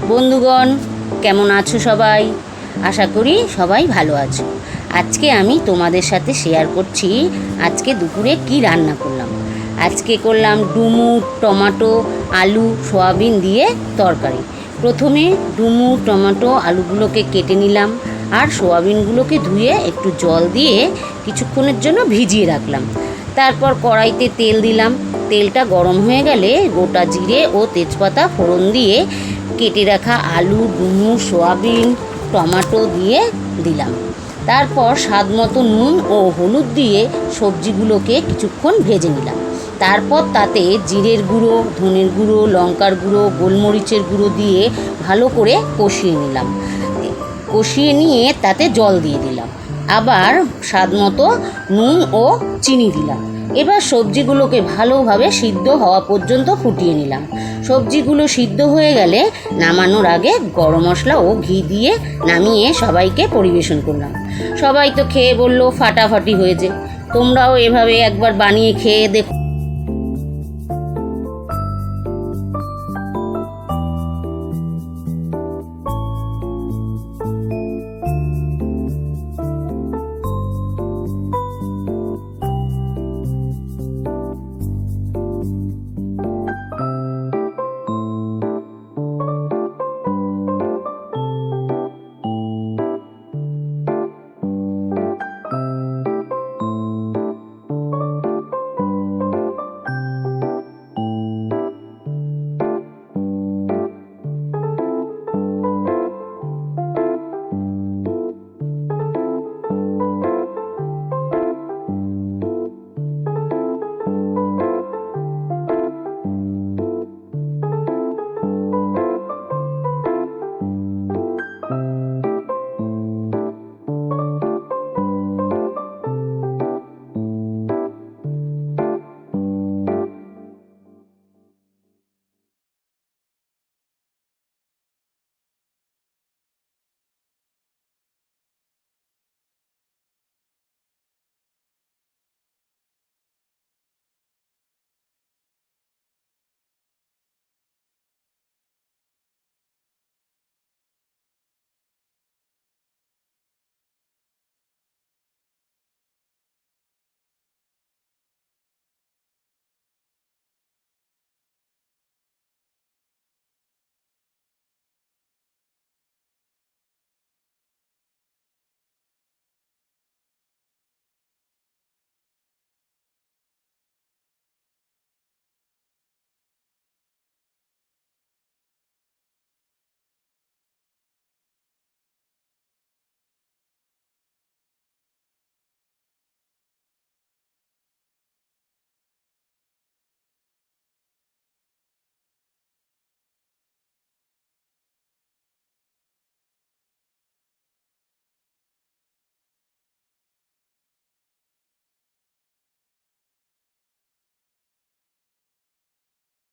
বন্ধুগণ, কেমন আছো সবাই? আশা করি সবাই ভালো আছো। আজকে আমি তোমাদের সাথে শেয়ার করছি আজকে দুপুরে কি রান্না করলাম। আজকে করলাম ডুমুর, টমেটো, আলু, সয়াবিন দিয়ে তরকারি। প্রথমে ডুমুর, টমেটো, আলুগুলোকে কেটে নিলাম আর সয়াবিনগুলোকে ধুয়ে একটু জল দিয়ে কিছুক্ষণের জন্য ভিজিয়ে রাখলাম। তারপর কড়াইতে তেল দিলাম। তেলটা গরম হয়ে গেলে গোটা জিরে ও তেজপাতা ফোড়ন দিয়ে কেটে রাখা আলু, ডুমুর, সয়াবিন, টমেটো দিয়ে দিলাম। তারপর স্বাদ মতো নুন ও হলুদ দিয়ে সবজিগুলোকে কিছুক্ষণ ভেজে নিলাম। তারপর তাতে জিরের গুঁড়ো, ধনের গুঁড়ো, লঙ্কার গুঁড়ো, গোলমরিচের গুঁড়ো দিয়ে ভালো করে কষিয়ে নিলাম। কষিয়ে নিয়ে তাতে জল দিয়ে দিলাম। আবার স্বাদ মতো নুন ও চিনি দিলাম। এবার সবজিগুলোকে ভালোভাবে সিদ্ধ হওয়া পর্যন্ত ফুটিয়ে নিলাম। সবজিগুলো সিদ্ধ হয়ে গেলে নামানোর আগে গরম মশলা ও ঘি দিয়ে নামিয়ে সবাইকে পরিবেশন করলাম। সবাই তো খেয়ে বললো ফাটাফাটি হয়েছে। তোমরাও এভাবে একবার বানিয়ে খেয়ে দেখো।